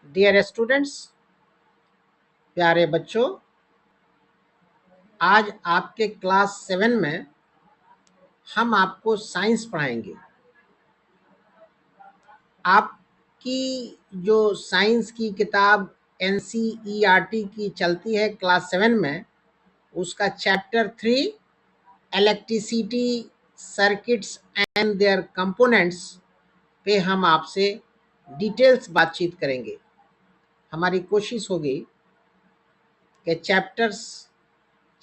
Dear students, प्यारे बच्चों, आज आपके क्लास 7 में हम आपको साइंस पढ़ाएंगे। आपकी जो साइंस की किताब एनसीईआरटी की चलती है क्लास 7 में, उसका chapter 3 electricity circuits and there components पे हम आपसे डिटेल्स बातचीत करेंगे। हमारी कोशिश होगी कि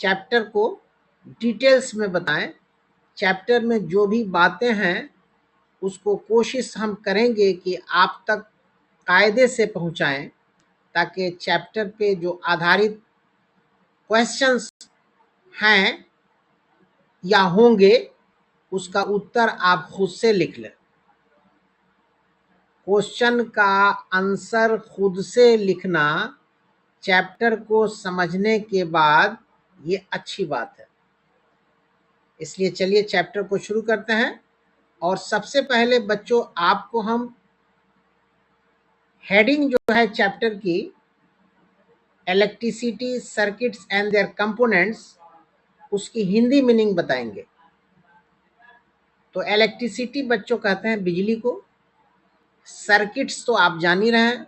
चैप्टर को डिटेल्स में बताएं। चैप्टर में जो भी बातें हैं उसको कोशिश हम करेंगे कि आप तक कायदे से पहुंचाएं, ताकि चैप्टर पे जो आधारित क्वेश्चंस हैं या होंगे उसका उत्तर आप खुद से लिख लें। क्वेश्चन का आंसर खुद से लिखना चैप्टर को समझने के बाद ये अच्छी बात है। इसलिए चलिए चैप्टर को शुरू करते हैं। और सबसे पहले बच्चों, आपको हम हेडिंग जो है चैप्टर की, electricity circuits and there components, उसकी हिंदी मीनिंग बताएंगे। तो इलेक्ट्रिसिटी बच्चों कहते हैं बिजली को, सर्किट्स तो आप जान ही रहे हैं,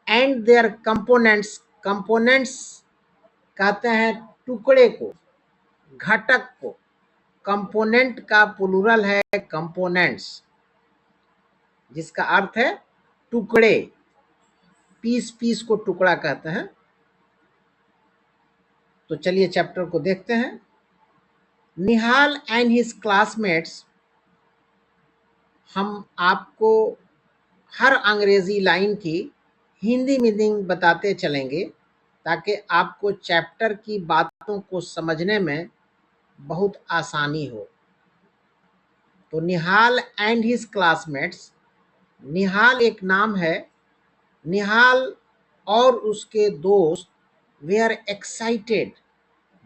एंड देयर कंपोनेंट्स, कंपोनेंट्स कहते हैं टुकड़े को, घटक को। कंपोनेंट का प्लूरल है कंपोनेंट्स, जिसका अर्थ है टुकड़े। पीस को टुकड़ा कहते हैं। तो चलिए चैप्टर को देखते हैं। निहाल एंड हिज क्लासमेट्स, हम आपको हर अंग्रेजी लाइन की हिंदी मीनिंग बताते चलेंगे, ताकि आपको चैप्टर की बातों को समझने में बहुत आसानी हो। तो निहाल एंड हिज क्लासमेट्स, निहाल एक नाम है। निहाल और उसके दोस्त वेयर एक्साइटेड,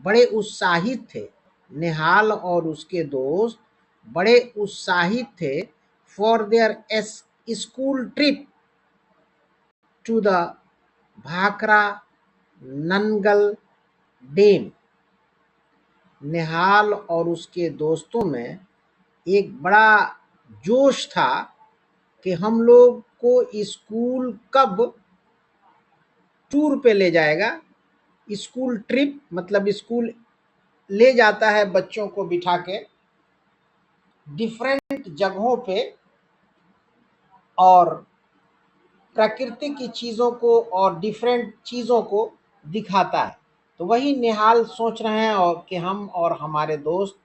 बड़े उत्साहित थे। निहाल और उसके दोस्त बड़े उत्साहित थे for their school trip to the Bhakra Nangal dam. Nihal और उसके दोस्तों में एक बड़ा जोश था कि हम लोग को स्कूल कब टूर पे ले जाएगा। स्कूल ट्रिप मतलब स्कूल ले जाता है बच्चों को बिठा के डिफरेंट जगहों पे, और प्रकृति की चीज़ों को और डिफरेंट चीज़ों को दिखाता है। तो वही निहाल सोच रहे हैं और कि हम और हमारे दोस्त,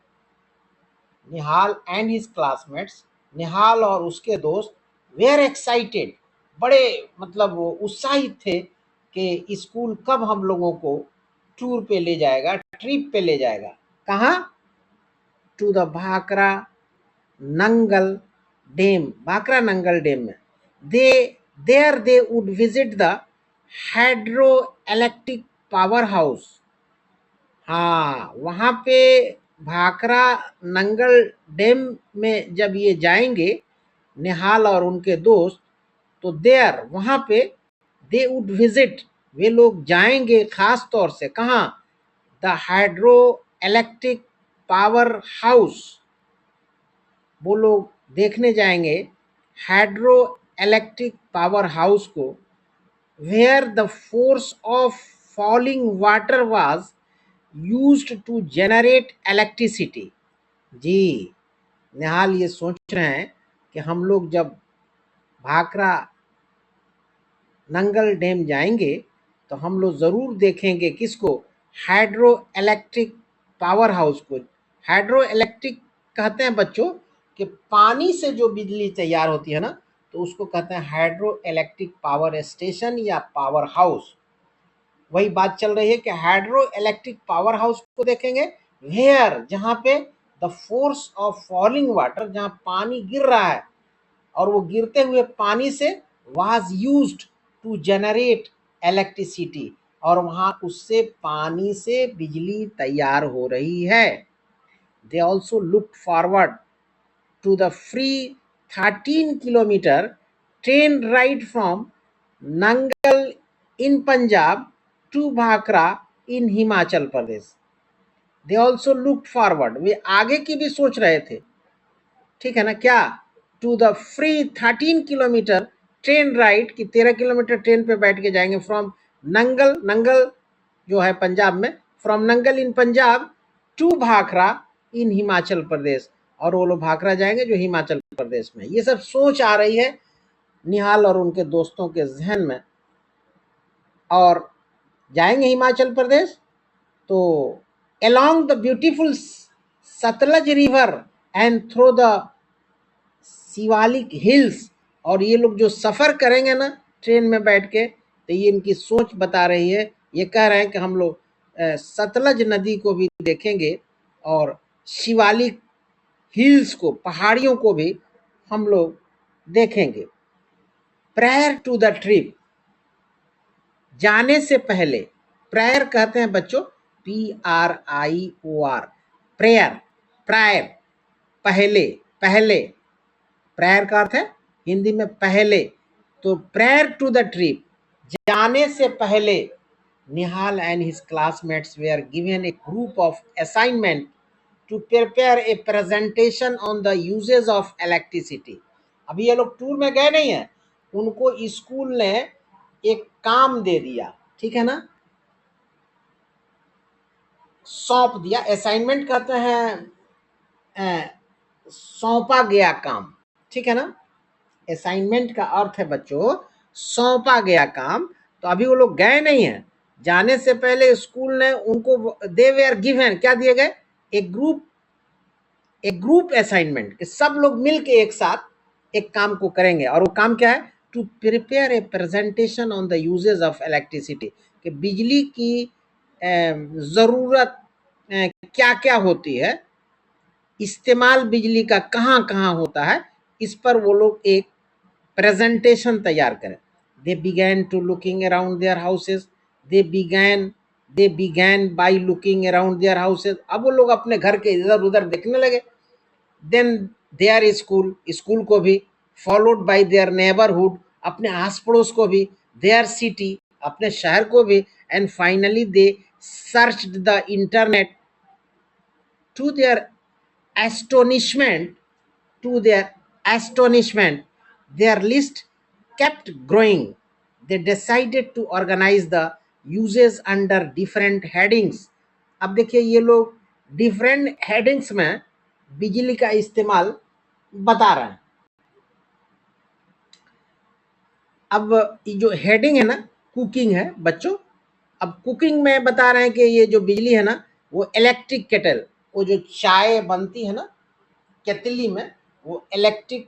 निहाल एंड हिज क्लासमेट्स, निहाल और उसके दोस्त वेयर एक्साइटेड, बड़े मतलब वो उत्साहित थे कि स्कूल कब हम लोगों को टूर पे ले जाएगा, ट्रिप पे ले जाएगा। कहाँ? To the Bhakra Nangal dam, Bhakra Nangal dam में। They there they would visit the hydro electric power house. हाँ, वहाँ पे भाखरा नंगल डैम में जब ये जाएंगे निहाल और उनके दोस्त, तो देयर वहाँ पे दे वुड विजिट, वे लोग जाएंगे खास तौर से। कहाँ? The hydro electric power house, वो लोग देखने जाएंगे हाइड्रो इलेक्ट्रिक पावर हाउस को, where the force of falling water was used to generate electricity. जी, निहाल ये सोच रहे हैं कि हम लोग जब भाखरा नंगल डैम जाएंगे तो हम लोग ज़रूर देखेंगे किसको? हाइड्रो इलेक्ट्रिक पावर हाउस को। हाइड्रो इलेक्ट्रिक कहते हैं बच्चों कि पानी से जो बिजली तैयार होती है ना, तो उसको कहते हैं हाइड्रो इलेक्ट्रिक पावर स्टेशन या पावर हाउस। वही बात चल रही है कि हाइड्रो इलेक्ट्रिक पावर हाउस को देखेंगे वेयर, जहाँ पे the force of falling water, जहाँ पानी गिर रहा है और वो गिरते हुए पानी से was used to generate electricity, और वहाँ उससे पानी से बिजली तैयार हो रही है। They also look forward to the free 13 kilometre train ride from Nangal in Punjab to Bhakra in Himachal Pradesh. They also look forward, वे आगे की भी सोच रहे थे, ठीक है ना, क्या, to the free 13 kilometre train ride, की 13 किलोमीटर ट्रेन पे बैठ के जाएंगे फ्रॉम नंगल, नंगल जो है पंजाब में, from Nangal in Punjab to Bhakra in Himachal Pradesh, और वो लोग भाखड़ा जाएंगे जो हिमाचल प्रदेश में। ये सब सोच आ रही है निहाल और उनके दोस्तों के जहन में, और जाएंगे हिमाचल प्रदेश तो along the beautiful Sutlej river and through the Shivalik hills, और ये लोग जो सफ़र करेंगे ना ट्रेन में बैठ के, तो ये इनकी सोच बता रही है, ये कह रहे हैं कि हम लोग सतलज नदी को भी देखेंगे और शिवालिक हिल्स को, पहाड़ियों को भी हम लोग देखेंगे। प्रायर टू द ट्रिप, जाने से पहले, प्रायर कहते हैं बच्चों, PRIOR, प्रेयर, प्रायर, पहले, पहले, प्रायर का अर्थ है हिंदी में पहले, तो प्रायर टू द ट्रिप, जाने से पहले, Nihal and his classmates were given a group of assignment to prepare a presentation on the uses of electricity. अभी ये लोग टूर में गए नहीं है, उनको स्कूल ने एक काम दे दिया, ठीक है ना, सौंप दिया, असाइनमेंट कहते हैं सौंपा गया काम, ठीक है ना, असाइनमेंट का अर्थ है बच्चों सौंपा गया काम। तो अभी वो लोग गए नहीं है, जाने से पहले स्कूल ने उनको, दे वेयर गिवन, क्या दिए गए, एक ग्रुप असाइनमेंट, कि सब लोग मिलके एक साथ एक काम को करेंगे, और वो काम क्या है, to prepare a presentation on the uses of electricity, कि बिजली की ज़रूरत क्या क्या होती है, इस्तेमाल बिजली का कहाँ कहाँ होता है, इस पर वो लोग एक प्रेजेंटेशन तैयार करें। They began to looking around their houses, they began by looking around their houses, अब वो लोग अपने घर के इधर उधर देखने लगे। देन देयर स्कूल, स्कूल को भी, फॉलोड बाय देयर नेबरहुड, अपने आस पड़ोस को भी, देयर सिटी, अपने शहर को भी, and finally they searched the internet. To their astonishment, to their astonishment, their list kept growing. They decided to organize the uses under different headings. अब देखिए ये लोग डिफरेंट हेडिंग्स में बिजली का इस्तेमाल बता रहे हैं। अब जो हेडिंग है ना, कुकिंग है बच्चों, अब कुकिंग में बता रहे हैं कि ये जो बिजली है ना, वो इलेक्ट्रिक केटल, वो जो चाय बनती है ना केतली में, वो इलेक्ट्रिक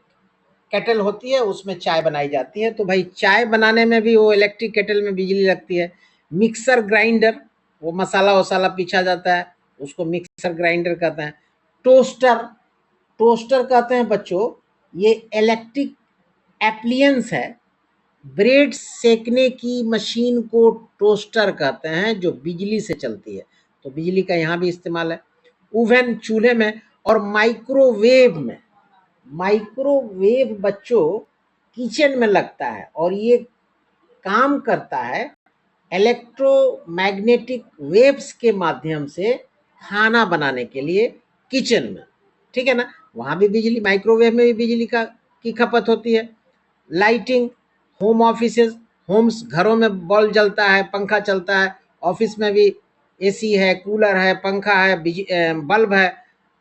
केटल होती है, उसमें चाय बनाई जाती है, तो भाई चाय बनाने में भी वो इलेक्ट्रिक केटल में बिजली लगती है। मिक्सर ग्राइंडर, वो मसाला वसाला पीछा जाता है, उसको मिक्सर ग्राइंडर कहते हैं। टोस्टर, टोस्टर कहते हैं बच्चों, ये इलेक्ट्रिक एप्लियंस है, ब्रेड सेकने की मशीन को टोस्टर कहते हैं जो बिजली से चलती है, तो बिजली का यहाँ भी इस्तेमाल है। ओवन, चूल्हे में, और माइक्रोवेव में, माइक्रोवेव बच्चों किचन में लगता है, और ये काम करता है इलेक्ट्रोमैग्नेटिक वेव्स के माध्यम से खाना बनाने के लिए किचन में, ठीक है ना, वहां भी बिजली, माइक्रोवेव में भी बिजली का की खपत होती है। लाइटिंग, होम ऑफिसेज, होम्स, घरों में बल्ब जलता है, पंखा चलता है, ऑफिस में भी एसी है, कूलर है, पंखा है, बल्ब है,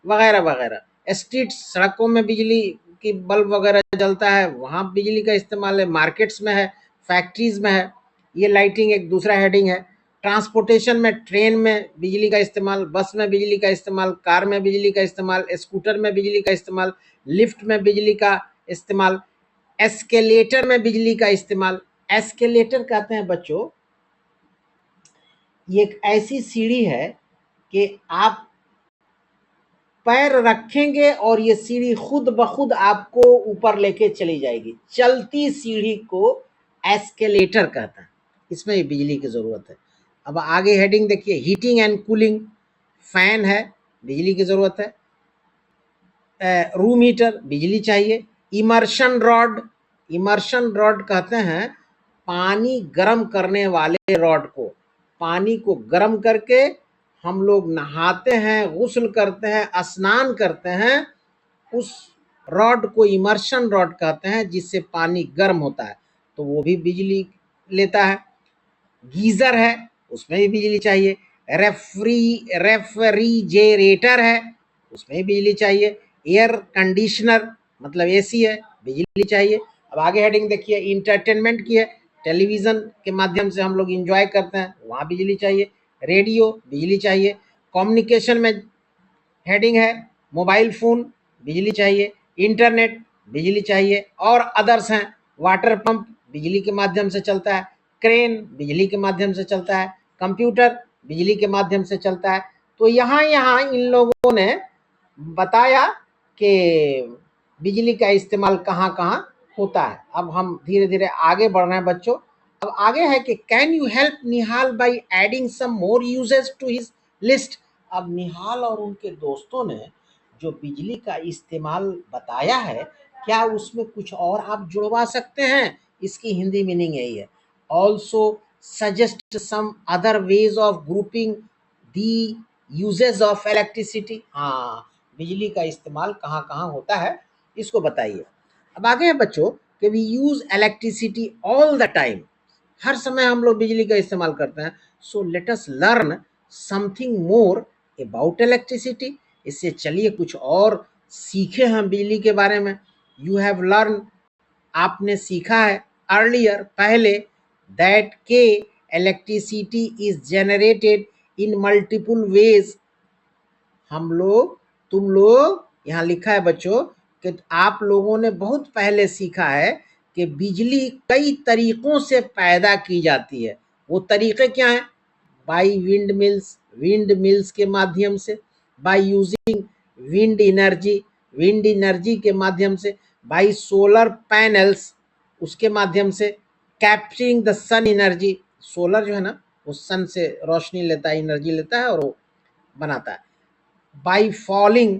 वगैरह वगैरह। स्ट्रीट, सड़कों में बिजली की बल्ब वगैरह जलता है, वहाँ बिजली का इस्तेमाल है, मार्केट्स में है, फैक्ट्रीज में है। ये लाइटिंग एक दूसरा हेडिंग है। ट्रांसपोर्टेशन में, ट्रेन में बिजली का इस्तेमाल, बस में बिजली का इस्तेमाल, कार में बिजली का इस्तेमाल, स्कूटर में बिजली का इस्तेमाल, लिफ्ट में बिजली का इस्तेमाल, एस्केलेटर में बिजली का इस्तेमाल। एस्केलेटर कहते हैं बच्चों, ये एक ऐसी सीढ़ी है कि आप पैर रखेंगे और ये सीढ़ी खुद ब खुद आपको ऊपर लेके चली जाएगी, चलती सीढ़ी को एस्केलेटर कहता है, इसमें भी बिजली की जरूरत है। अब आगे हेडिंग देखिए, हीटिंग एंड कूलिंग, फैन है, बिजली की जरूरत है। रूम हीटर, बिजली चाहिए। इमर्शन रॉड, इमर्शन रॉड कहते हैं पानी गर्म करने वाले रॉड को, पानी को गर्म करके हम लोग नहाते हैं, गुस्ल करते हैं, स्नान करते हैं, उस रॉड को इमर्शन रॉड कहते हैं, जिससे पानी गर्म होता है, तो वो भी बिजली लेता है। गीजर है, उसमें भी बिजली चाहिए। रेफ्रिजरेटर है, उसमें भी बिजली चाहिए। एयर कंडीशनर मतलब एसी है, बिजली चाहिए। अब आगे हेडिंग देखिए, इंटरटेनमेंट की है, टेलीविजन के माध्यम से हम लोग इंजॉय करते हैं, वहाँ बिजली चाहिए। रेडियो बिजली चाहिए। कम्युनिकेशन में हेडिंग है, मोबाइल फ़ोन बिजली चाहिए, इंटरनेट बिजली चाहिए, और अदर्स हैं। वाटर पंप बिजली के माध्यम से चलता है, क्रेन बिजली के माध्यम से चलता है, कंप्यूटर बिजली के माध्यम से चलता है। तो यहाँ यहाँ इन लोगों ने बताया कि बिजली का इस्तेमाल कहाँ कहाँ होता है। अब हम धीरे धीरे आगे बढ़ रहे हैं बच्चों। अब आगे है कि can you help Nihal by adding some more uses to his list. अब निहाल और उनके दोस्तों ने जो बिजली का इस्तेमाल बताया है, क्या उसमें कुछ और आप जुड़वा सकते हैं? इसकी हिंदी मीनिंग यही है। Also suggest some other ways of grouping the uses of electricity. हाँ, बिजली का इस्तेमाल कहाँ कहाँ होता है, इसको बताइए। अब आगे है बच्चों कि we use electricity all the time, हर समय हम लोग बिजली का इस्तेमाल करते हैं। So let us learn something more about electricity. इससे चलिए कुछ और सीखे हम बिजली के बारे में। यू हैव लर्न, आपने सीखा है, अर्लियर पहले, दैट के electricity is generated in multiple ways. हम लोग, तुम लोग, यहाँ लिखा है बच्चों कि आप लोगों ने बहुत पहले सीखा है कि बिजली कई तरीकों से पैदा की जाती है। वो तरीके क्या हैं? By wind mills, wind mills के माध्यम से, by using wind energy, wind energy के माध्यम से, बाई सोलर पैनल्स, उसके माध्यम से, capturing the sun energy, solar जो है ना वो सन से रोशनी लेता है, एनर्जी लेता है और वो बनाता है। By falling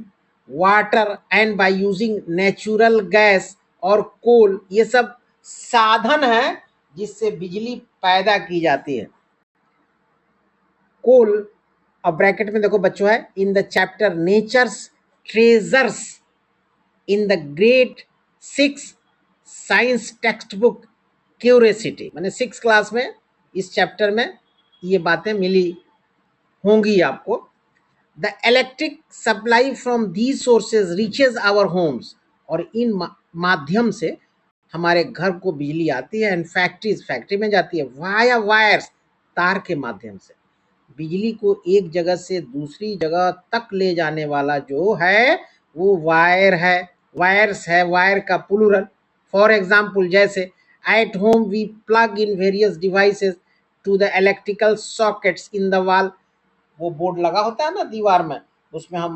water and by using natural gas और कोल, ये सब साधन है जिससे बिजली पैदा की जाती है। कोल, अब ब्रैकेट में देखो बच्चों है, in the chapter nature's treasures in the grade 6 science text book curiosity, मैंने 6 क्लास में इस चैप्टर में ये बातें मिली होंगी आपको। The electric supply from these sources reaches our homes, और इन माध्यम से हमारे घर को बिजली आती है, एंड फैक्ट्रीज, फैक्ट्री में जाती है, वाया वायर्स, तार के माध्यम से। बिजली को एक जगह से दूसरी जगह तक ले जाने वाला जो है वो वायर है, वायर्स है, वायर का प्लूरल। फॉर एग्जाम्पल, जैसे at home we plug in various devices to the electrical sockets in the wall. वो बोर्ड लगा होता है ना दीवार में, उसमें हम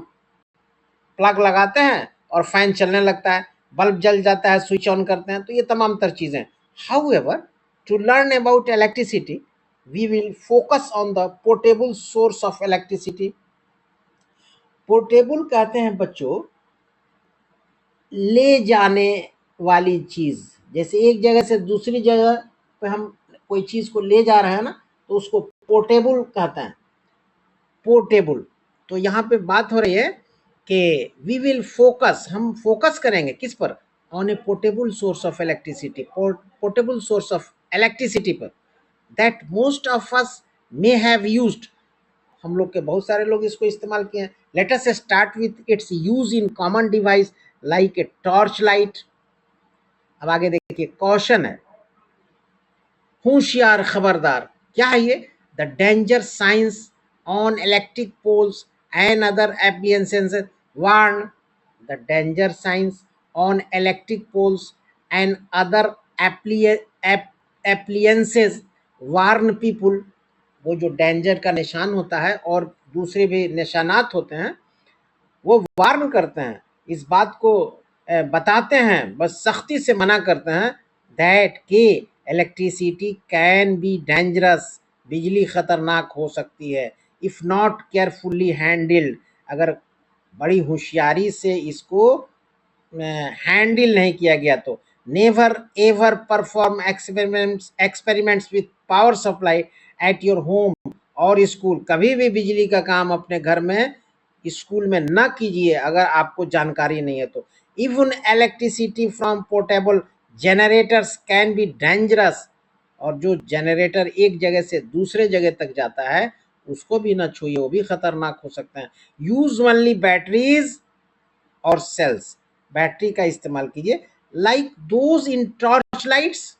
प्लग लगाते हैं और फैन चलने लगता है, बल्ब जल जाता है, स्विच ऑन करते हैं, तो ये तमाम तर चीज़ें। However, to learn about electricity we will focus on the portable source of electricity. Portable कहते हैं बच्चों ले जाने वाली चीज़, जैसे एक जगह से दूसरी जगह पे हम कोई चीज़ को ले जा रहे हैं ना, तो उसको पोर्टेबल कहते हैं, पोर्टेबल। तो यहाँ पे बात हो रही है कि वी विल फोकस, हम फोकस करेंगे किस पर? On a portable source of electricity, portable source of electricity पर, that most of us may have used, हम लोग के बहुत सारे लोग इसको इस्तेमाल किए हैं। Let us start with its use in common device like a torch light. अब आगे देखिए, कॉशन है, होशियार, खबरदार। क्या है ये? The danger signs on electric poles and other appliances warn, the danger signs on electric poles and other appliances warn people. वो जो डेंजर का निशान होता है और दूसरे भी निशानात होते हैं, वो वार्न करते हैं, इस बात को बताते हैं, बस सख्ती से मना करते हैं, दैट के इलेक्ट्रिसिटी कैन बी डेंजरस, बिजली खतरनाक हो सकती है, इफ़ नॉट केयरफुल्ली हैंडल्ड, अगर बड़ी होशियारी से इसको हैंडल नहीं किया गया तो। Never ever perform experiments with power supply at your home और स्कूल। कभी भी बिजली का काम अपने घर में, स्कूल में न कीजिए अगर आपको जानकारी नहीं है तो। Even electricity from portable generators can be dangerous. और जो जनरेटर एक जगह से दूसरे जगह तक जाता है उसको भी ना छूइए, वो भी खतरनाक हो सकते हैं। यूज ओनली बैटरीज और सेल्स, बैटरी का इस्तेमाल कीजिए, like those in torch lights,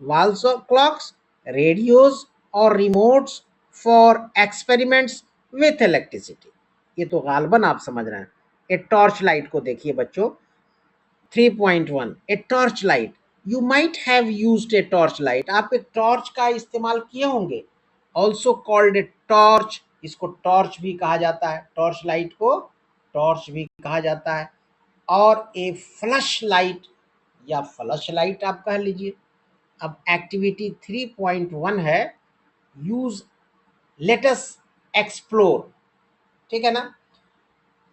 walls of clocks, radios और remotes for experiments with electricity. ये तो गालबन आप समझ रहे हैं। ए टॉर्च लाइट को देखिए बच्चों, 3.1 ए torch light. You might have used A torch light, आप एक टॉर्च का इस्तेमाल किए होंगे। ऑल्सो कॉल्ड ए टॉर्च, इसको टॉर्च भी कहा जाता है, टॉर्च लाइट को टॉर्च भी कहा जाता है। और ए फ्लश लाइट या फ्लश लाइट आप कह लीजिए। अब एक्टिविटी 3.1 है, यूज लेटस एक्सप्लोर, ठीक है ना।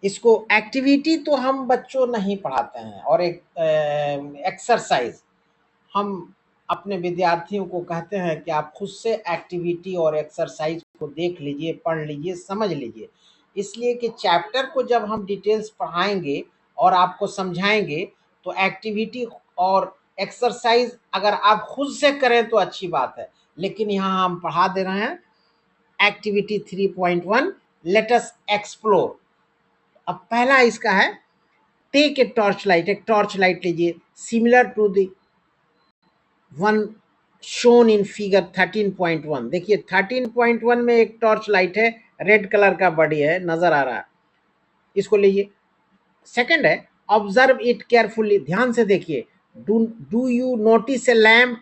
इसको एक्टिविटी तो हम बच्चों नहीं पढ़ाते हैं, और एक एक्सरसाइज हम अपने विद्यार्थियों को कहते हैं कि आप खुद से एक्टिविटी और एक्सरसाइज को देख लीजिए, पढ़ लीजिए, समझ लीजिए। इसलिए कि चैप्टर को जब हम डिटेल्स पढ़ाएंगे और आपको समझाएंगे तो एक्टिविटी और एक्सरसाइज अगर आप खुद से करें तो अच्छी बात है, लेकिन यहाँ हम पढ़ा दे रहे हैं एक्टिविटी 3.1 लेट अस एक्सप्लोर। अब पहला इसका है, टेक ए टॉर्च लाइट, एक टॉर्च लाइट लीजिए similar to the one shown in figure 13.1। देखिए 13.1 में एक टॉर्च लाइट है, रेड कलर का बॉडी है, नजर आ रहा है, इसको लीजिए। सेकंड है, ऑब्जर्व इट केयरफुली, ध्यान से देखिए। Do you notice a lamp,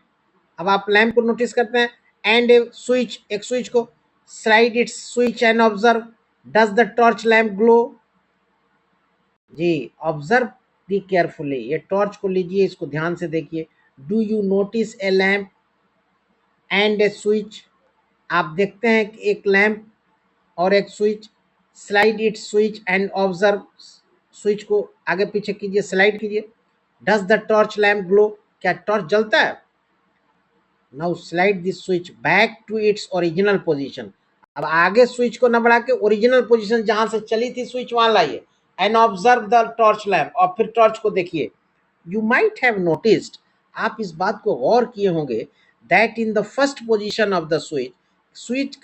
अब आप लैम्प को नोटिस करते हैं, एंड ए स्विच, एक स्विच को। Slide its switch and observe, does the torch lamp glow. जी, ऑब्जर्व बी केयरफुली, ये टॉर्च को लीजिए, इसको ध्यान से देखिए। Do you notice a lamp and a switch, आप देखते हैं कि एक लैम्प और एक switch. Slide it switch and observe, switch को आगे पीछे कीजिए, स्लाइड कीजिए। Does the torch lamp glow, क्या टॉर्च जलता है। Now slide this switch back to its original position, अब आगे स्विच को न बढ़ा के ओरिजिनल पोजीशन जहां से चली थी स्विच वहां लाइए। And observe the torch lamp, और फिर टॉर्च को देखिए। यू माइट हैव नोटिस्ड, आप इस बात को गौर किए होंगे, that in the first position of the switch, switch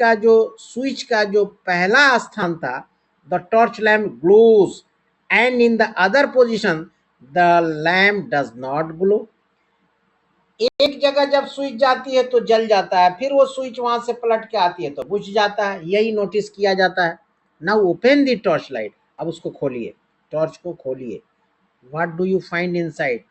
का जो पहला स्थान था, the torch lamp glows, and in the other position the lamp does not glow. एक जगह जब स्विच जाती है तो जल जाता है, फिर वो स्विच वहां से पलट के आती है तो बुझ जाता है, यही नोटिस किया जाता है। Now open the torch light, अब उसको खोलिए, टॉर्च को खोलिए। What do you find inside,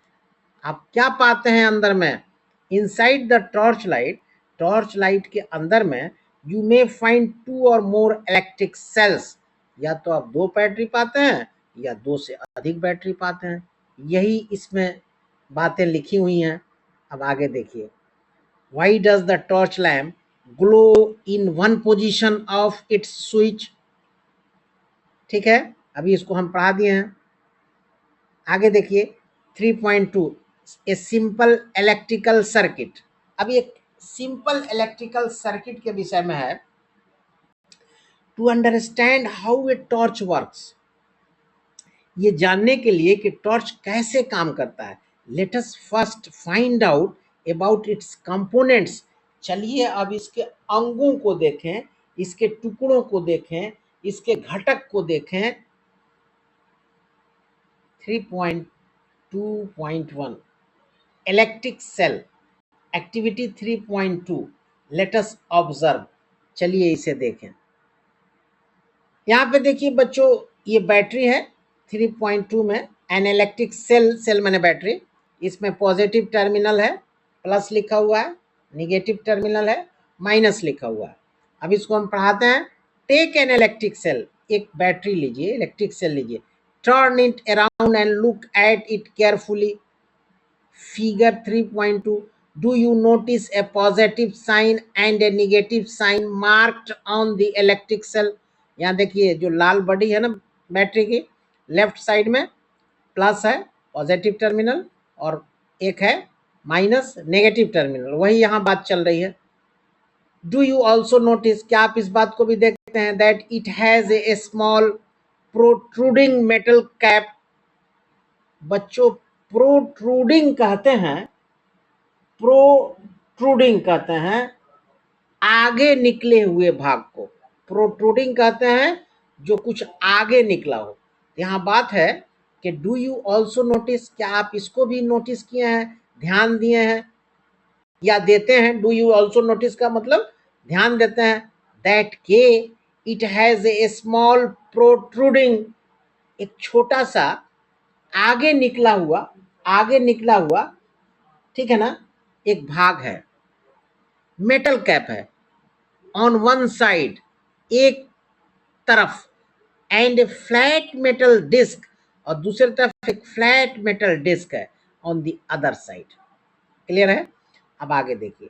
आप क्या पाते हैं अंदर में। Inside the torch light, torch light के अंदर में यू मे फाइंड टू और मोर इलेक्ट्रिक सेल्स, या तो आप दो बैटरी पाते हैं या दो से अधिक बैटरी पाते हैं, यही इसमें बातें लिखी हुई हैं। अब आगे देखिए, why does the torch lamp glow in one position of its switch, ठीक है, अभी इसको हम पढ़ा दिए हैं। आगे देखिए 3.2 ए सिंपल इलेक्ट्रिकल सर्किट, अब ये सिंपल इलेक्ट्रिकल सर्किट के विषय में है। To understand how a torch works, ये जानने के लिए कि टॉर्च कैसे काम करता है, let us first find out about it's components. चलिए अब इसके अंगों को देखें, इसके टुकड़ों को देखें, इसके घटक को देखें। 3.2.1 electric cell, activity 3.2 let us observe, चलिए इसे देखें। यहाँ पे देखिए बच्चों, ये बैटरी है 3.2 में, एन इलेक्ट्रिक सेल, सेल मैंने बैटरी, इसमें पॉजिटिव टर्मिनल है, प्लस लिखा हुआ है, निगेटिव टर्मिनल है, माइनस लिखा हुआ है। अब इसको हम पढ़ाते हैं। टेक एन इलेक्ट्रिक सेल, एक बैटरी लीजिए, इलेक्ट्रिक सेल लीजिए, turn it around and look at it carefully. Figure 3.2, do you notice a positive sign and a negative sign marked on the electric cell। यहाँ देखिए जो लाल body है ना battery की, left side में plus है, positive terminal, और एक है माइनस नेगेटिव टर्मिनल, वही यहाँ बात चल रही है। डू यू ऑल्सो नोटिस, क्या आप इस बात को भी देखते हैं, that it has a small protruding metal cap. बच्चों, प्रोट्रूडिंग कहते हैं, प्रोट्रूडिंग कहते हैं आगे निकले हुए भाग को, प्रोट्रूडिंग कहते हैं जो कुछ आगे निकला हो। यहाँ बात है कि डू यू ऑल्सो नोटिस, क्या आप इसको भी नोटिस किए हैं, ध्यान दिए हैं या देते हैं। डू यू ऑल्सो नोटिस का मतलब ध्यान देते हैं। दैट के it has a small protruding, एक छोटा सा आगे निकला हुआ, आगे निकला हुआ, ठीक है ना, एक भाग है, मेटल कैप है ऑन वन साइड, एक तरफ, and a flat metal disc, और दूसरी तरफ एक फ्लैट मेटल डिस्क है on the other side. Clear है। अब आगे देखिए,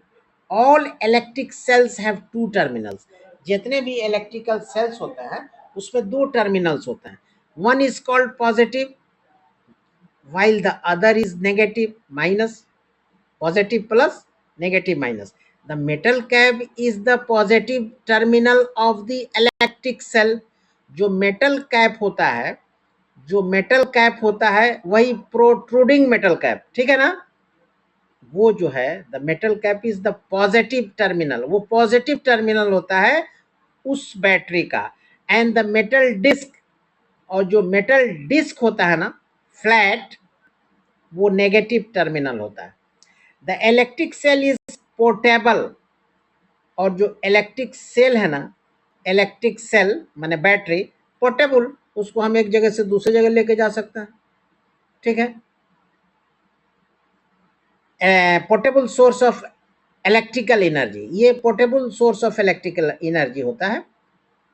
all electric cells have two terminals, जितने भी इलेक्ट्रिकल सेल्स होते हैं उसमें दो टर्मिनल्स होते हैं। One is called positive while the other is negative minus, positive plus negative minus. The metal cap is the positive terminal of the electric cell। जो metal cap होता है, जो मेटल कैप होता है वही प्रोट्रूडिंग मेटल कैप, ठीक है ना, वो जो है the metal cap is the positive terminal, वो पॉजिटिव टर्मिनल होता है उस बैटरी का। एंड द मेटल डिस्क, और जो मेटल डिस्क होता है ना फ्लैट, वो नेगेटिव टर्मिनल होता है। The electric cell is portable, और जो इलेक्ट्रिक सेल है ना, इलेक्ट्रिक सेल माने बैटरी, पोर्टेबल, उसको हम एक जगह से दूसरी जगह लेके जा सकते हैं, ठीक है। Portable source of electrical energy, ये portable source of electrical energy होता है।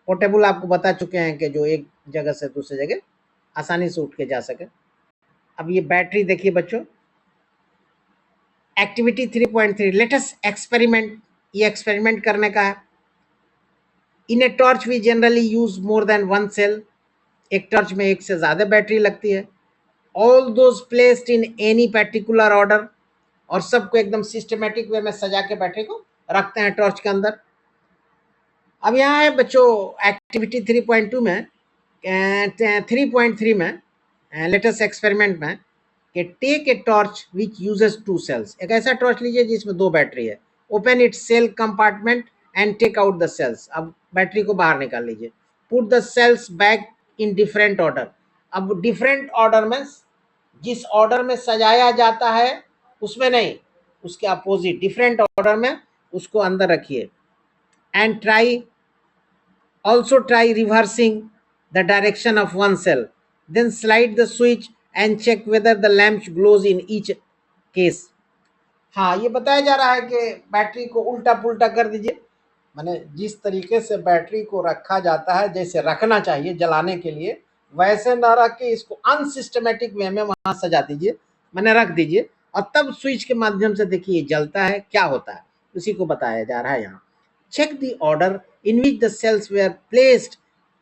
पोर्टेबल आपको बता चुके हैं कि जो एक जगह से दूसरी जगह आसानी से उठ के जा सके। अब ये बैटरी देखिए बच्चों, एक्टिविटी 3.3 लेटेस्ट एक्सपेरिमेंट, ये एक्सपेरिमेंट करने का है। In a torch we generally use more than one cell, एक टॉर्च में एक से ज्यादा बैटरी लगती है। All those placed in any particular order, और सबको एकदम सिस्टमेटिक वे में सजा के बैटरी को रखते हैं टॉर्च के अंदर। अब यहाँ है बच्चों एक्टिविटी 3.2 में, 3.3 में लेटेस्ट एक्सपेरिमेंट में, कि take a torch which uses two cells, एक ऐसा टॉर्च लीजिए जिसमें दो बैटरी है। Open it cell compartment and take out the cells, अब बैटरी को बाहर निकाल लीजिए। Put the cells back in different order, अब डिफरेंट ऑर्डर में, जिस ऑर्डर में सजाया जाता है उसमें नहीं, उसके अपोजिट डिफरेंट ऑर्डर में उसको अंदर रखिए। And try, also try reversing the direction of one cell, then slide the switch and check whether the lamp glows in each case। हाँ, ये बताया जा रहा है कि बैटरी को उल्टा पुल्टा कर दीजिए, माने जिस तरीके से बैटरी को रखा जाता है, जैसे रखना चाहिए जलाने के लिए, वैसे ना रख के इसको अनसिस्टमेटिक वे में वहां सजा दीजिए, माने रख दीजिए, और तब स्विच के माध्यम से देखिए जलता है, क्या होता है उसी को बताया जा रहा है यहाँ। Check the order in which the cells were placed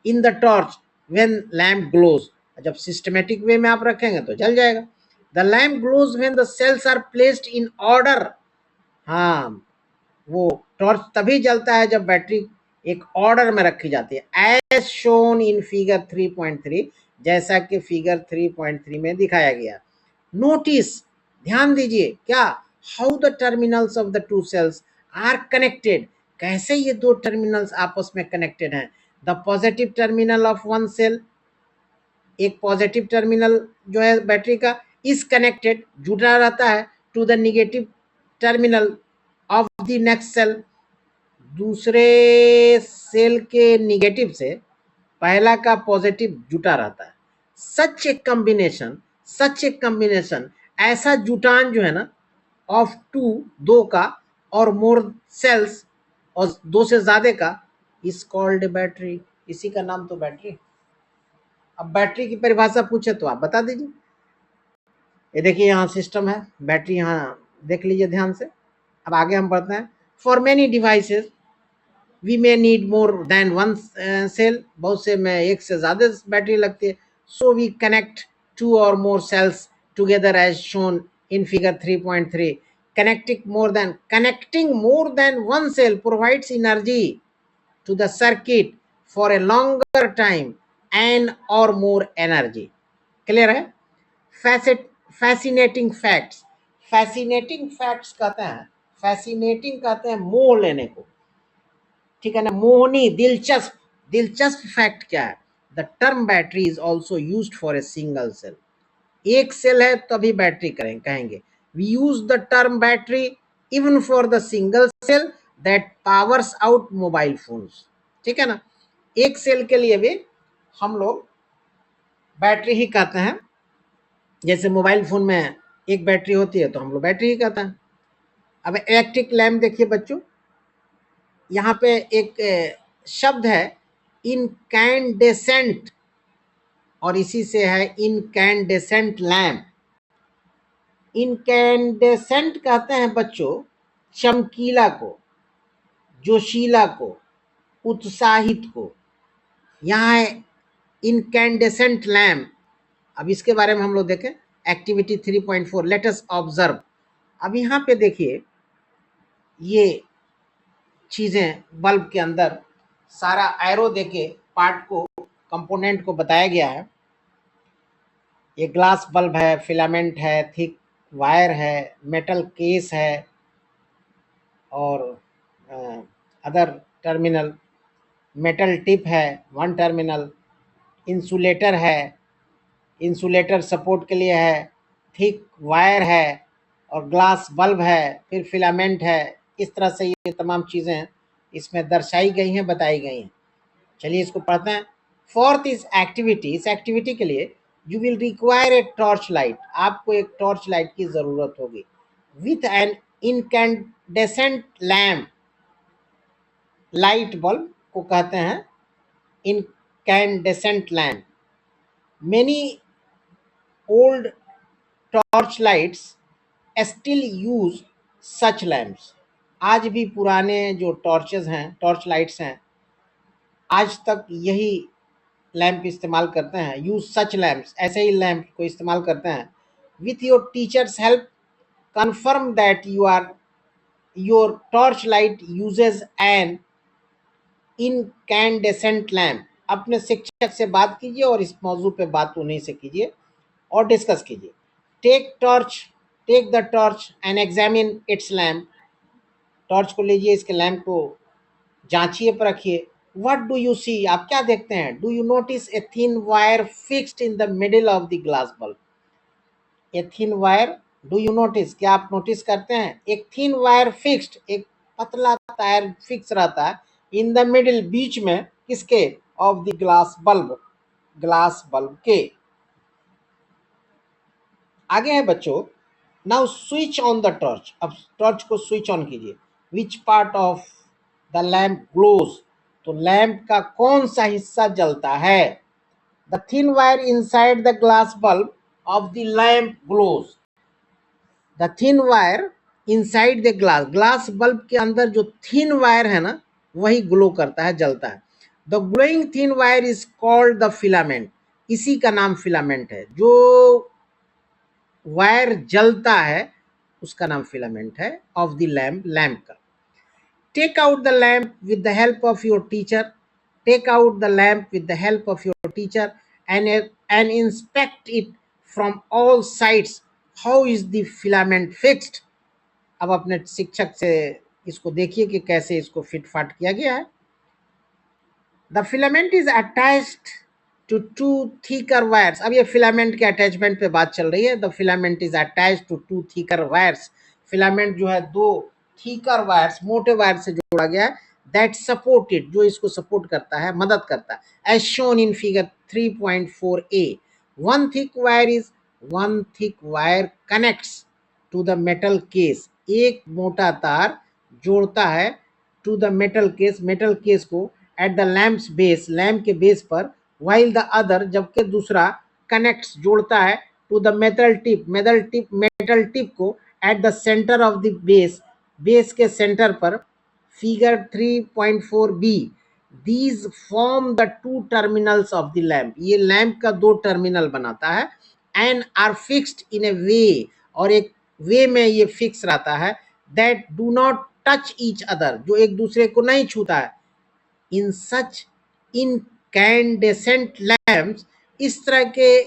in the torch when lamp glows। जब सिस्टमेटिक वे में आप रखेंगे तो जल जाएगा। The lamp glows when the cells are placed in order। हाँ, वो टॉर्च तभी जलता है जब बैटरी एक ऑर्डर में रखी जाती है, एज शोन इन फिगर 3.3, जैसा कि फिगर 3.3 में दिखाया गया। नोटिस, ध्यान दीजिए, क्या, how the terminals of the two cells are connected, कैसे ये दो टर्मिनल्स आपस में कनेक्टेड हैं। The positive terminal of one cell, एक पॉजिटिव टर्मिनल जो है बैटरी का, इज कनेक्टेड, जुड़ा रहता है, to the negative terminal of the next cell, दूसरे सेल के नेगेटिव से पहला का पॉजिटिव जुटा रहता है। सच a combination, such a combination, ऐसा जुटान जो है ना, ऑफ टू, दो का, और मोर सेल्स, और दो से ज्यादा का, इज कॉल्ड बैटरी, इसी का नाम तो बैटरी। अब बैटरी की परिभाषा पूछे तो आप बता दीजिए। ये देखिए यहाँ सिस्टम है, बैटरी यहाँ देख लीजिए ध्यान से। अब आगे हम बढ़ते हैं। For many devices we may need more than one cell, बहुत से में एक से ज्यादा बैटरी लगती है। सो वी कनेक्ट टू और more cells together as shown in figure 3.3. Connecting more than one cell provides energy to the circuit for a longer time and or more energy. Clear है? Fascinating facts, fascinating facts कहते हैं, fascinating कहते हैं मोह लेने को, ठीक है ना, मोहनी, दिलचस्प, दिलचस्प फैक्ट क्या है? The term battery is also used for a single cell. एक सेल है तभी बैटरी कहेंगे। We use the term battery even for the single cell that powers out mobile phones, ठीक है ना। एक सेल के लिए भी हम लोग बैटरी ही कहते हैं। जैसे मोबाइल फोन में एक बैटरी होती है तो हम लोग बैटरी ही कहते हैं। अब इलेक्ट्रिक लैम्प देखिए बच्चों, यहाँ पे एक शब्द है इनकैंडेसेंट, और इसी से है इनकैंडेसेंट लैम्प। इनकैंडेसेंट कहते हैं बच्चों चमकीला को, जोशीला को, उत्साहित को। यहाँ है इनकैंडेसेंट लैम्प। अब इसके बारे में हम लोग देखें एक्टिविटी 3.4, लेट अस ऑब्जर्व। अब यहाँ पे देखिए ये चीजें बल्ब के अंदर सारा एरो देके पार्ट को, कंपोनेंट को बताया गया है। ये ग्लास बल्ब है, फिलामेंट है, थिक वायर है, मेटल केस है, और अदर टर्मिनल, मेटल टिप है, वन टर्मिनल, इंसुलेटर है, इंसुलेटर सपोर्ट के लिए है, थिक वायर है, और ग्लास बल्ब है, फिर फिलामेंट है। इस तरह से ये तमाम चीज़ें इसमें दर्शाई गई हैं, बताई गई हैं। चलिए इसको पढ़ते हैं। फोर्थ इस एक्टिविटी, इस एक्टिविटी के लिए you will require a torch light, आपको एक टॉर्च लाइट की ज़रूरत होगी। With an incandescent lamp, light bulb को कहते हैं incandescent lamp. Many old torch lights still use such lamps, आज भी पुराने जो टॉर्चेस हैं, टॉर्च लाइट्स हैं, आज तक यही लैंप इस्तेमाल करते हैं। यूज सच लैम्प्स, ऐसे ही लैंप को इस्तेमाल करते हैं। With your teacher's help confirm that your torch light uses an incandescent lamp. अपने शिक्षक से बात कीजिए और इस मौजू पे बात उन्हीं से कीजिए और डिस्कस कीजिए। Take the torch and examine its lamp, torch को लीजिए, इसके लैम्प को जांचिए, परखिए। व्हाट डू यू सी, आप क्या देखते हैं? Do you notice a thin wire fixed in the middle of the glass bulb? A thin wire, do you notice, क्या आप नोटिस करते हैं? एक थिन वायर फिक्स्ड, एक पतला तार फिक्स रहता है इन द मिडिल, बीच में, किसके? Of the glass bulb, glass bulb के। आगे है बच्चों, now switch on the torch, अब टॉर्च को स्विच ऑन कीजिए। Which part of the lamp glows, तो लैम्प का कौन सा हिस्सा जलता है? The thin wire inside the glass bulb of the lamp glows, the thin wire inside the glass, glass bulb के अंदर जो थिन वायर है ना, वही ग्लो करता है, जलता है। The glowing thin wire is called the filament, इसी का नाम फिलामेंट है। जो वायर जलता है उसका नाम फिलामेंट है ऑफ द लैम्प, लैम्प का। Take out the lamp with the help of your teacher, take out the lamp with the help of your teacher and inspect it from all sides, how is the filament fixed. अब अपने शिक्षक से इसको देखिए कि कैसे इसको fit फाट किया गया है। The filament is attached to two thicker wires, अब ये फिलामेंट के अटैचमेंट पे बात चल रही है। The filament is attached to two thicker wires, filament जो है दो थीकर वायर्स, मोटे वायर से जोड़ा गया है। दैट सपोर्टेड, जो इसको सपोर्ट करता है, मदद करता है। As shown in figure 3.4a, one thick wire is, one thick wire connects to the metal case, एक मोटा तार जोड़ता है to the metal case, metal case को at the lamp's base, lamp के बेस पर। while the other, जबकि दूसरा कनेक्ट्स जोड़ता है to the metal tip, metal tip को at the centre of the base, base के सेंटर पर। Figure 3.4b, these form the two terminals of the lamp, ये लैंप का दो टर्मिनल बनाता है। and are fixed in a way, और एक वे में ये फिक्स रहता है, that do not touch each other, जो एक दूसरे को नहीं छूता है। इन सच इनकैंडेसेंट लैम्प्स, इस तरह के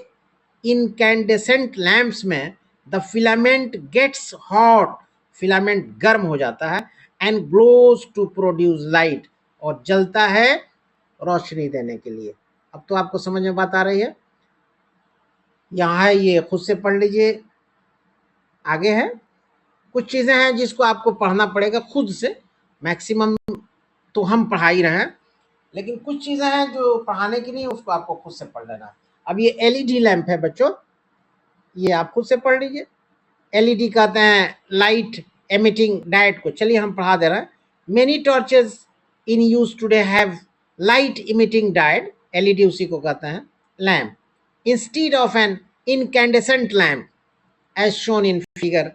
इनकैंडेसेंट लैम्प्स में the filament gets hot, filament गर्म हो जाता है, and glows to produce light, और जलता है रोशनी देने के लिए। अब तो आपको समझ में बात आ रही है। यहाँ है, ये खुद से पढ़ लीजिए। आगे है, कुछ चीजें हैं जिसको आपको पढ़ना पड़ेगा खुद से। मैक्सिमम तो हम पढ़ा ही रहे हैं, लेकिन कुछ चीजें हैं जो पढ़ाने की नहीं, उसको आपको खुद से पढ़ लेना। अब ये एलईडी लैंप है बच्चों, ये आप खुद से पढ़ लीजिए। एलईडी कहते हैं लाइट एमिटिंग डायोड को। चलिए हम पढ़ा दे रहे हैं। Many torches in use today have light emitting diode, LED उसी को कहते हैं, lamp, instead of an incandescent lamp as shown in figure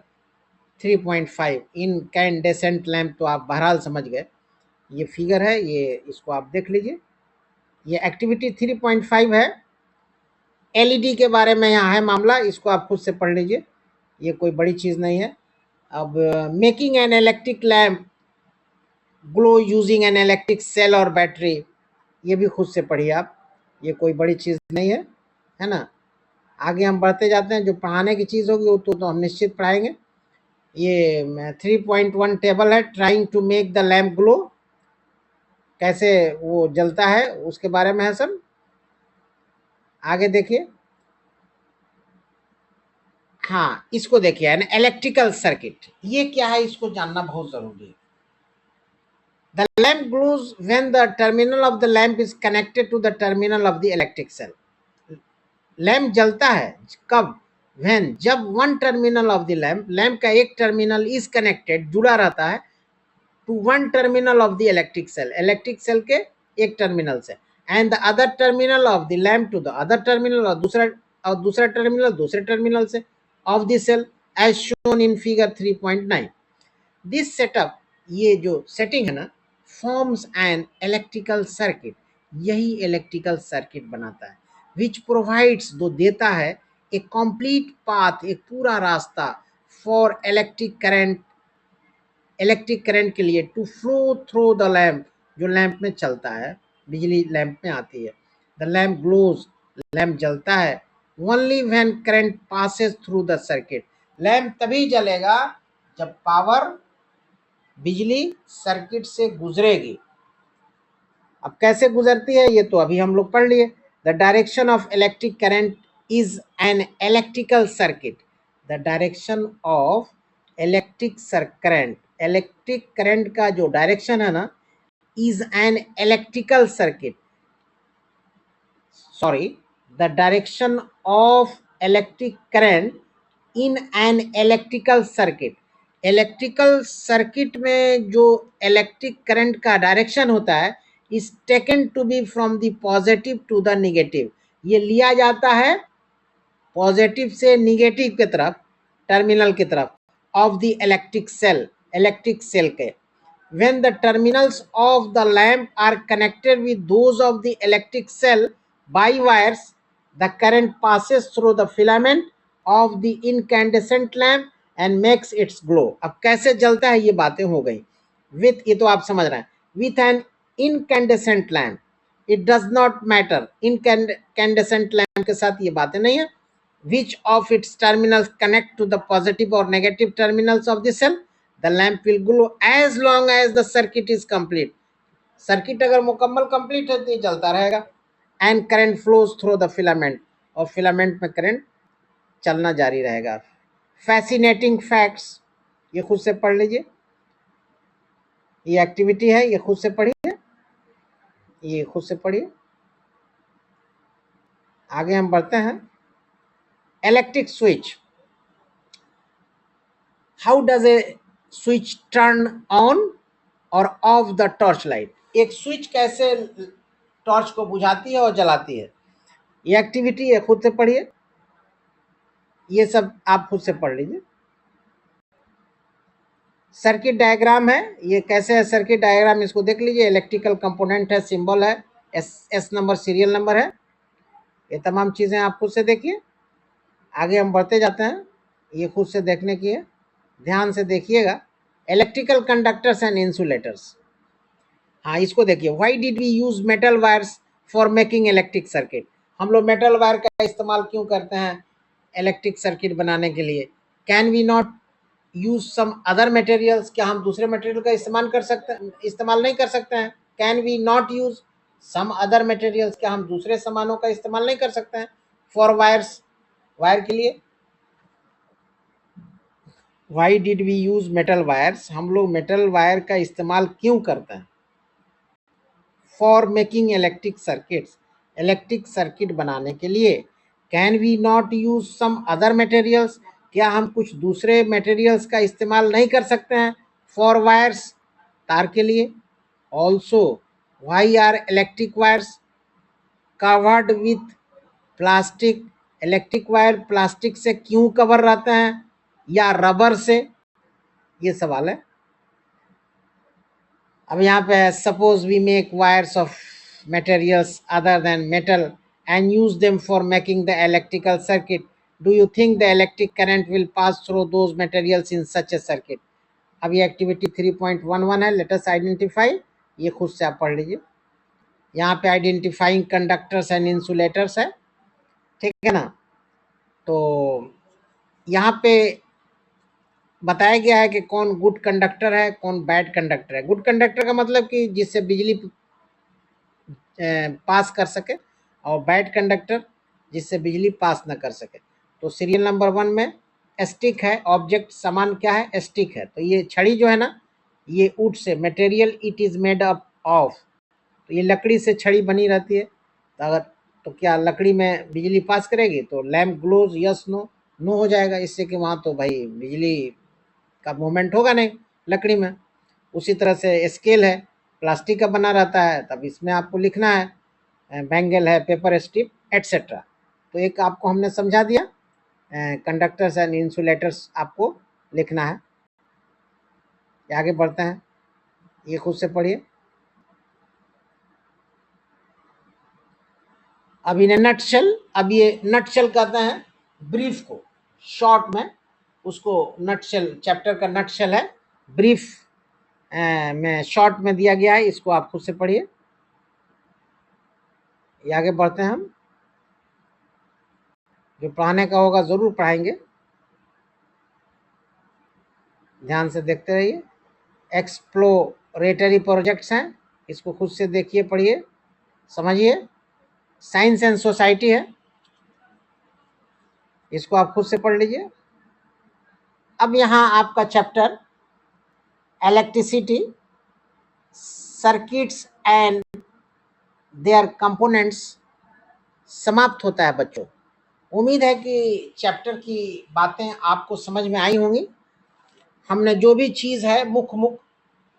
3.5। Incandescent lamp तो आप बहरहाल समझ गए, ये फिगर है, ये इसको आप देख लीजिए। ये एक्टिविटी 3.5 है, एलईडी के बारे में यहाँ है मामला, इसको आप खुद से पढ़ लीजिए, ये कोई बड़ी चीज़ नहीं है। अब making an electric lamp glow using an electric cell और बैटरी, ये भी खुद से पढ़िए आप, ये कोई बड़ी चीज़ नहीं है ना। आगे हम बढ़ते जाते हैं, जो पढ़ाने की चीज़ होगी वो तो हम निश्चित पढ़ाएंगे। ये 3.1 टेबल है, trying to make the lamp glow, कैसे वो जलता है उसके बारे में है सब। आगे देखिए, हाँ इसको देखिए, एन इलेक्ट्रिकल सर्किट, ये क्या है इसको जानना बहुत जरूरी है। The lamp glows when the terminal of the lamp is connected to the terminal of the electric cell. Lamp जलता है कब? व्हेन, जब one terminal of the lamp, lamp का एक टर्मिनल इज कनेक्टेड, जुड़ा रहता है, to one terminal of the electric cell, electric cell के एक टर्मिनल से, and the other terminal of the lamp to the other terminal, और दूसरा टर्मिनल दूसरे टर्मिनल से of the cell, as shown in figure 3.9। This setup, ये जो setting है ना, फॉर्म्स एन इलेक्ट्रिकल सर्किट, यही इलेक्ट्रिकल सर्किट बनाता है, विच प्रोवाइड्स, जो देता है, ए कंप्लीट पाथ, एक पूरा रास्ता, फॉर इलेक्ट्रिक करंट के लिए, to flow through the lamp, जो लैम्प में चलता है, बिजली लैम्प में आती है। द लैम्प ग्लोज, लैम्प जलता है, only when current passes through the circuit, lamp तभी जलेगा जब पावर, बिजली सर्किट से गुजरेगी। अब कैसे गुजरती है ये तो अभी हम लोग पढ़ लिए। The direction of electric current is an electrical circuit, the direction of current, electric current का जो डायरेक्शन है ना, is an electrical circuit, sorry, the direction of electric current in an electrical circuit, electrical circuit में जो electric current का direction होता है, is taken to be from the positive to the negative, ये लिया जाता है पॉजिटिव से निगेटिव की तरफ, टर्मिनल की तरफ ऑफ द इलेक्ट्रिक सेल के। when the terminals of the lamp are connected with those of the electric cell by wires, the current passes through the filament of the incandescent lamp and makes its glow। अब कैसे जलता है ये बातें हो गई। with, ये तो आप समझ रहे हैं, with an incandescent lamp, it does not matter, incandescent lamp के साथ ये बातें नहीं है, which of its terminals connect to the positive or negative terminals of the cell, the lamp will glow as long as the circuit is complete, circuit अगर मुकम्मल complete है तो ये चलता रहेगा, and current flows through the filament, और filament में current चलना जारी रहेगा। फैसिनेटिंग फैक्ट्स, ये खुद से पढ़ लीजिए, ये एक्टिविटी है, ये खुद से पढ़िए, ये खुद से पढ़िए। आगे हम बढ़ते हैं। Electric switch, how does a switch turn on और ऑफ द टॉर्च लाइट, एक स्विच कैसे टॉर्च को बुझाती है और जलाती है, ये एक्टिविटी है, खुद से पढ़िए, ये सब आप खुद से पढ़ लीजिए। सर्किट डायग्राम है, ये कैसे है सर्किट डायग्राम, इसको देख लीजिए, इलेक्ट्रिकल कंपोनेंट है, सिंबल है, एस नंबर सीरियल नंबर है, ये तमाम चीजें आप खुद से देखिए। आगे हम बढ़ते जाते हैं। ये खुद से देखने की है, ध्यान से देखिएगा। इलेक्ट्रिकल कंडक्टर्स एंड इंसुलेटर्स, हाँ इसको देखिए। Why did we use metal wires for making electric circuit? हम लोग मेटल वायर का इस्तेमाल क्यों करते हैं इलेक्ट्रिक सर्किट बनाने के लिए? Can we not use some other materials? क्या हम दूसरे मटेरियल का इस्तेमाल नहीं कर सकते हैं? Can we not use some other materials? क्या हम दूसरे सामानों का इस्तेमाल नहीं कर सकते हैं फॉर वायर्स, वायर के लिए? Why did we use metal wires, हम लोग मेटल वायर का इस्तेमाल क्यों करते हैं for making electric circuits, electric circuit बनाने के लिए। Can we not use some other materials, क्या हम कुछ दूसरे मटेरियल्स का इस्तेमाल नहीं कर सकते हैं फॉर वायर्स, तार के लिए? Also why are electric wires covered with plastic, electric wire plastic से क्यों कवर रहते हैं या रबर से? ये सवाल है। अब यहाँ पे है suppose we make wires of materials other than metal and use them for making the electrical circuit, do you think the electric current will pass through those materials in such a circuit? अब ये activity 3.11 है, let us identify, ये खुद से आप पढ़ लीजिए। यहाँ पे आइडेंटिफाइंग कंडक्टर्स एंड इंसुलेटर्स है, ठीक है ना। तो यहाँ पे बताया गया है कि कौन गुड कंडक्टर है, कौन बैड कंडक्टर है। गुड कंडक्टर का मतलब कि जिससे बिजली पास कर सके, और बैड कंडक्टर जिससे बिजली पास न कर सके। तो सीरियल नंबर 1 में स्टिक है, ऑब्जेक्ट सामान क्या है, स्टिक है। तो ये छड़ी जो है ना, ये would say, material it is made up of, तो ये लकड़ी से छड़ी बनी रहती है। तो अगर तो क्या लकड़ी में बिजली पास करेगी? तो lamp glows, yes no, no हो जाएगा, इससे कि वहाँ तो भाई बिजली का मूवमेंट होगा नहीं लकड़ी में। उसी तरह से स्केल है, प्लास्टिक का बना रहता है, तब इसमें आपको लिखना है बैंगल है, पेपर स्ट्रिप एटसेट्रा। तो एक आपको हमने समझा दिया, कंडक्टर्स एंड इंसुलेटर्स आपको लिखना है। आगे बढ़ते हैं, ये खुद से पढ़िए। अब इन नटशेल, अब ये नटशेल कहते हैं ब्रीफ को, शॉर्ट में उसको नटशेल, चैप्टर का नटशेल है, ब्रीफ में शॉर्ट में दिया गया है, इसको आप खुद से पढ़िए। ये आगे बढ़ते हैं हम, जो पढ़ाने का होगा जरूर पढ़ाएंगे, ध्यान से देखते रहिए। एक्सप्लोरेटरी प्रोजेक्ट्स हैं, इसको खुद से देखिए, पढ़िए, समझिए। साइंस एंड सोसाइटी है, इसको आप खुद से पढ़ लीजिए। अब यहाँ आपका chapter electricity, circuits and there components समाप्त होता है बच्चों। उम्मीद है कि चैप्टर की बातें आपको समझ में आई होंगी। हमने जो भी चीज़ है मुख्य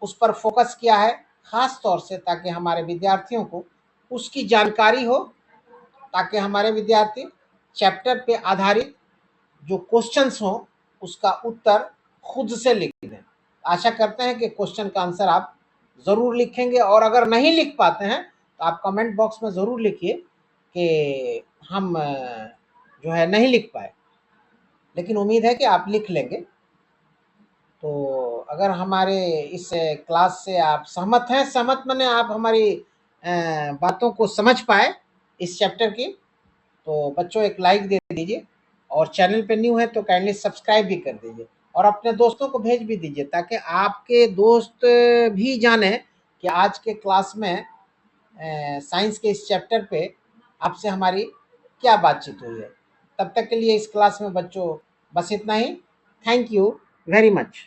उस पर फोकस किया है, खास तौर से ताकि हमारे विद्यार्थियों को उसकी जानकारी हो, ताकि हमारे विद्यार्थी चैप्टर पे आधारित जो क्वेश्चंस हों उसका उत्तर खुद से लिख दें। आशा करते हैं कि क्वेश्चन का आंसर आप ज़रूर लिखेंगे, और अगर नहीं लिख पाते हैं तो आप कमेंट बॉक्स में ज़रूर लिखिए कि हम जो है नहीं लिख पाए, लेकिन उम्मीद है कि आप लिख लेंगे। तो अगर हमारे इस क्लास से आप सहमत हैं, सहमत माने आप हमारी बातों को समझ पाए इस चैप्टर की, तो बच्चों एक लाइक दे दीजिए, और चैनल पे न्यू है तो काइंडली सब्सक्राइब भी कर दीजिए, और अपने दोस्तों को भेज भी दीजिए, ताकि आपके दोस्त भी जाने कि आज के क्लास में साइंस के इस चैप्टर पे आपसे हमारी क्या बातचीत हुई है। तब तक के लिए इस क्लास में बच्चों बस इतना ही। Thank you very much.